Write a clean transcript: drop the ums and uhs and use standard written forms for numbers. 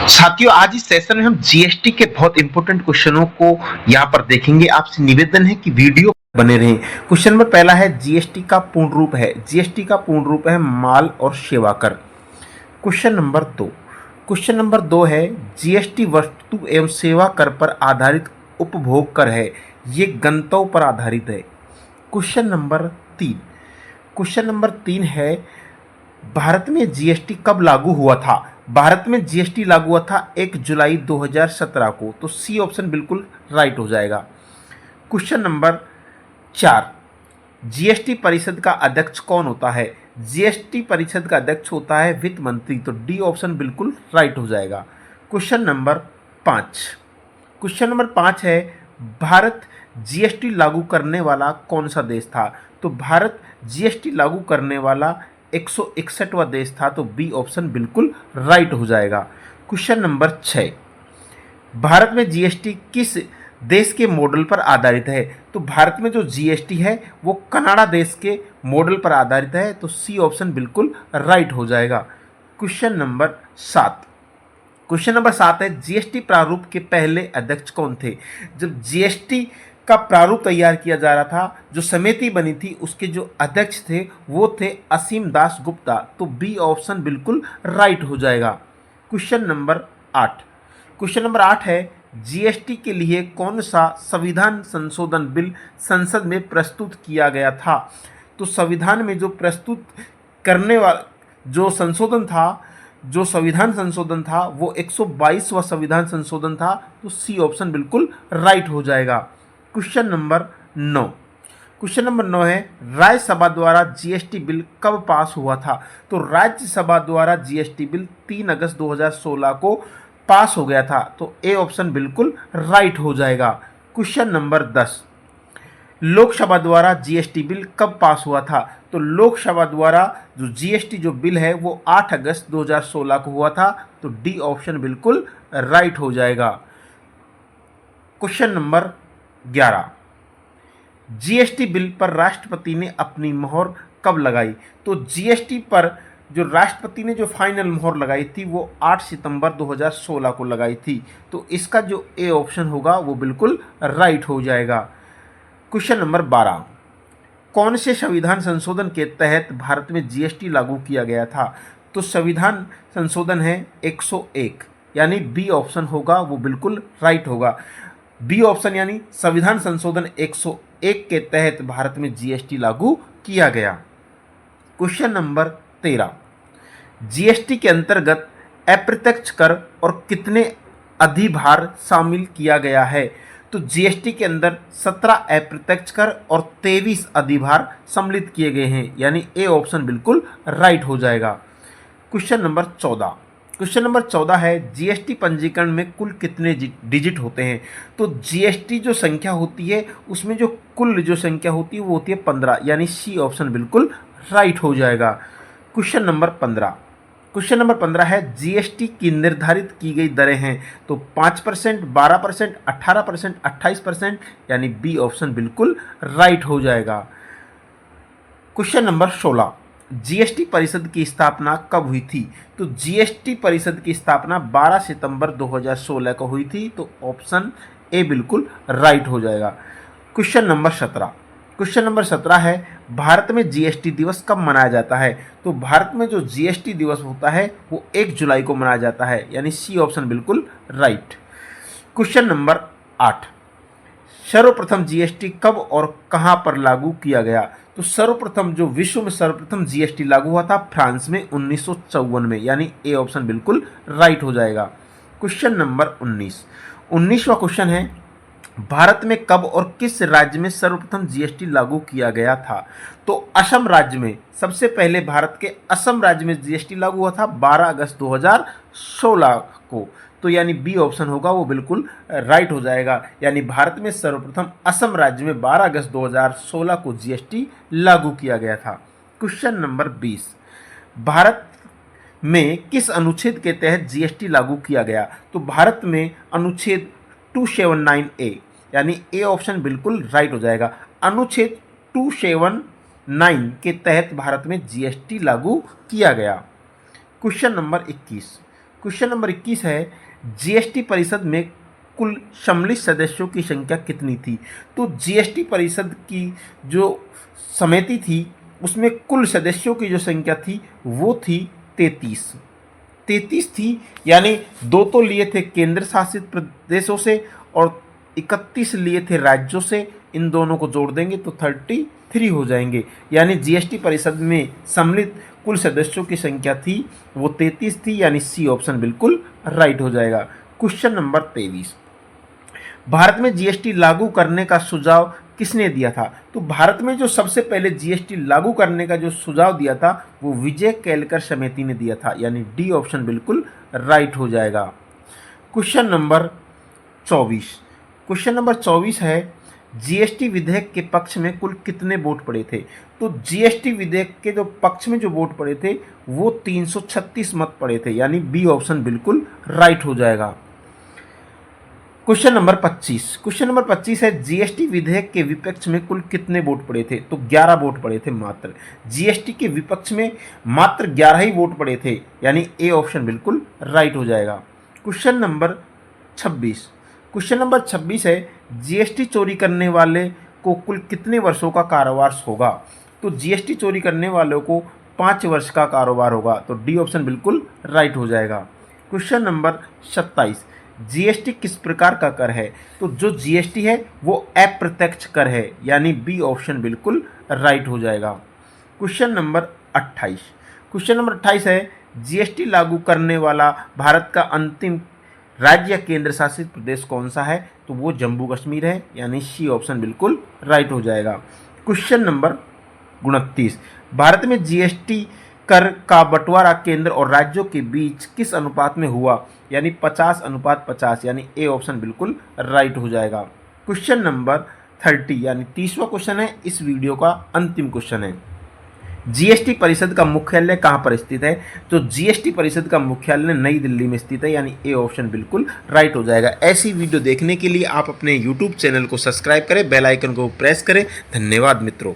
साथियों, आज इस सेशन में हम जीएसटी के बहुत इंपॉर्टेंट क्वेश्चनों को यहाँ पर देखेंगे। आपसे निवेदन है कि वीडियो बने रहें। क्वेश्चन नंबर पहला है, जीएसटी का पूर्ण रूप है। जीएसटी का पूर्ण रूप है माल और सेवा कर। क्वेश्चन नंबर दो है, जीएसटी वस्तु एवं सेवा कर पर आधारित उपभोग कर है, ये गंतव्य पर आधारित है। क्वेश्चन नंबर तीन है, भारत में जीएसटी कब लागू हुआ था? भारत में जीएसटी लागू हुआ था 1 जुलाई 2017 को, तो सी ऑप्शन बिल्कुल राइट हो जाएगा। क्वेश्चन नंबर 4, जीएसटी परिषद का अध्यक्ष कौन होता है? जीएसटी परिषद का अध्यक्ष होता है वित्त मंत्री, तो डी ऑप्शन बिल्कुल राइट हो जाएगा। क्वेश्चन नंबर 5 है, भारत जीएसटी लागू करने वाला कौन सा देश था? तो भारत जीएसटी लागू करने वाला 161वां देश था, तो बी ऑप्शन बिल्कुल राइट हो जाएगा। क्वेश्चन नंबर 6, भारत में जीएसटी किस देश के मॉडल पर आधारित है? तो भारत में जो जीएसटी है वो कनाडा देश के मॉडल पर आधारित है, तो सी ऑप्शन बिल्कुल राइट हो जाएगा। क्वेश्चन नंबर 7 है, जीएसटी प्रारूप के पहले अध्यक्ष कौन थे? जब जीएसटी का प्रारूप तैयार किया जा रहा था, जो समिति बनी थी, उसके जो अध्यक्ष थे वो थे असीम दास गुप्ता, तो बी ऑप्शन बिल्कुल राइट हो जाएगा। क्वेश्चन नंबर 8 है, जीएसटी के लिए कौन सा संविधान संशोधन बिल संसद में प्रस्तुत किया गया था? तो संविधान में जो प्रस्तुत करने वाला जो संविधान संशोधन था वो 122वां संविधान संशोधन था, तो सी ऑप्शन बिल्कुल राइट हो जाएगा। क्वेश्चन नंबर 9 है, राज्यसभा द्वारा जीएसटी बिल कब पास हुआ था? तो राज्यसभा द्वारा जीएसटी बिल 3 अगस्त 2016 को पास हो गया था, तो ए ऑप्शन बिल्कुल राइट हो जाएगा। क्वेश्चन नंबर 10, लोकसभा द्वारा जीएसटी बिल कब पास हुआ था? तो लोकसभा द्वारा जो जीएसटी जो बिल है वो 8 अगस्त 2016 को हुआ था, तो डी ऑप्शन बिल्कुल राइट हो जाएगा। क्वेश्चन नंबर 11, जीएसटी बिल पर राष्ट्रपति ने अपनी मोहर कब लगाई? तो जीएसटी पर जो राष्ट्रपति ने जो फाइनल मोहर लगाई थी वो 8 सितंबर 2016 को लगाई थी, तो इसका जो ए ऑप्शन होगा वो बिल्कुल राइट हो जाएगा। क्वेश्चन नंबर 12, कौन से संविधान संशोधन के तहत भारत में जीएसटी लागू किया गया था? तो संविधान संशोधन है 101, यानी बी ऑप्शन होगा वो बिल्कुल राइट होगा। बी ऑप्शन यानी संविधान संशोधन 101 के तहत भारत में जीएसटी लागू किया गया। क्वेश्चन नंबर 13, जीएसटी के अंतर्गत अप्रत्यक्ष कर और कितने अधिभार शामिल किया गया है? तो जीएसटी के अंदर 17 अप्रत्यक्ष कर और 23 अधिभार सम्मिलित किए गए हैं, यानी ए ऑप्शन बिल्कुल राइट हो जाएगा। क्वेश्चन नंबर 14 है, जीएसटी पंजीकरण में कुल कितने डिजिट होते हैं? तो जीएसटी जो संख्या होती है उसमें जो कुल जो संख्या होती है वो होती है 15, यानी सी ऑप्शन बिल्कुल राइट हो जाएगा। क्वेश्चन नंबर 15 है, जीएसटी की निर्धारित की गई दरें हैं, तो 5%, 12%, 18%, 28%, यानी बी ऑप्शन बिल्कुल राइट हो जाएगा। क्वेश्चन नंबर 16, जीएसटी परिषद की स्थापना कब हुई थी? तो जीएसटी परिषद की स्थापना 12 सितंबर 2016 को हुई थी, तो ऑप्शन ए बिल्कुल राइट हो जाएगा। क्वेश्चन नंबर 17 है, भारत में जीएसटी दिवस कब मनाया जाता है? तो भारत में जो जीएसटी दिवस होता है वो 1 जुलाई को मनाया जाता है, यानी सी ऑप्शन बिल्कुल राइट। क्वेश्चन नंबर 8, सर्वप्रथम जीएसटी कब और कहां पर लागू किया गया? तो सर्वप्रथम जो विश्व में सर्वप्रथम जीएसटी लागू हुआ था फ्रांस में 1954 में, यानी ए ऑप्शन बिल्कुल राइट हो जाएगा। क्वेश्चन नंबर 19वां क्वेश्चन है, भारत में कब और किस राज्य में सर्वप्रथम जीएसटी लागू किया गया था? तो असम राज्य में सबसे पहले भारत के असम राज्य में जीएसटी लागू हुआ था 12 अगस्त 2016 को, तो यानी बी ऑप्शन होगा वो बिल्कुल राइट हो जाएगा, यानी भारत में सर्वप्रथम असम राज्य में 12 अगस्त 2016 को जीएसटी लागू किया गया था। क्वेश्चन नंबर 20, भारत में किस अनुच्छेद के तहत जीएसटी लागू किया गया? तो भारत में अनुच्छेद 279A, यानी ए ऑप्शन बिल्कुल राइट हो जाएगा। अनुच्छेद 279 के तहत भारत में जीएसटी लागू किया गया। क्वेश्चन नंबर क्वेश्चन नंबर 21 है जीएसटी परिषद में कुल सम्मिलित सदस्यों की संख्या कितनी थी? तो जीएसटी परिषद की जो समिति थी उसमें कुल सदस्यों की जो संख्या थी वो थी 33 थी, यानी 2 तो लिए थे केंद्र शासित प्रदेशों से और 31 लिए थे राज्यों से। इन दोनों को जोड़ देंगे तो 33 हो जाएंगे, यानी जीएसटी परिषद में सम्मिलित कुल सदस्यों की संख्या थी वो 33 थी, यानी सी ऑप्शन बिल्कुल राइट हो जाएगा। क्वेश्चन नंबर 23, भारत में जीएसटी लागू करने का सुझाव किसने दिया था? तो भारत में जो सबसे पहले जीएसटी लागू करने का जो सुझाव दिया था वो विजय केलकर समिति ने दिया था, यानी डी ऑप्शन बिल्कुल राइट हो जाएगा। क्वेश्चन नंबर 24 है जीएसटी विधेयक के पक्ष में कुल कितने वोट पड़े थे? तो जीएसटी विधेयक के जो पक्ष में जो वोट पड़े थे वो 336 मत पड़े थे, यानी बी ऑप्शन बिल्कुल राइट हो जाएगा। क्वेश्चन नंबर 25 है जीएसटी विधेयक के विपक्ष में कुल कितने वोट पड़े थे? तो 11 वोट पड़े थे मात्र। जीएसटी के विपक्ष में मात्र 11 ही वोट पड़े थे, यानी ए ऑप्शन बिल्कुल राइट हो जाएगा। क्वेश्चन नंबर 26 है जीएसटी चोरी करने वाले को कुल कितने वर्षों का कारावास होगा? तो जीएसटी चोरी करने वालों को 5 वर्ष का कारोबार होगा, तो डी ऑप्शन बिल्कुल राइट हो जाएगा। क्वेश्चन नंबर 27, जीएसटी किस प्रकार का कर है? तो जो जीएसटी है वो अप्रत्यक्ष कर है, यानी बी ऑप्शन बिल्कुल राइट हो जाएगा। क्वेश्चन नंबर 28 है जीएसटी लागू करने वाला भारत का अंतिम राज्य या केंद्र शासित प्रदेश कौन सा है? तो वो जम्मू कश्मीर है, यानी सी ऑप्शन बिल्कुल राइट हो जाएगा। क्वेश्चन नंबर 29, भारत में जीएसटी कर का बंटवारा केंद्र और राज्यों के बीच किस अनुपात में हुआ? यानी 50:50, यानी ए ऑप्शन बिल्कुल राइट हो जाएगा। क्वेश्चन नंबर 30, यानी 30वां क्वेश्चन है, इस वीडियो का अंतिम क्वेश्चन है। जीएसटी परिषद का मुख्यालय कहाँ पर स्थित है? तो जीएसटी परिषद का मुख्यालय नई दिल्ली में स्थित है, यानी ए ऑप्शन बिल्कुल राइट हो जाएगा। ऐसी वीडियो देखने के लिए आप अपने यूट्यूब चैनल को सब्सक्राइब करें, बेल आइकन को प्रेस करें। धन्यवाद मित्रों।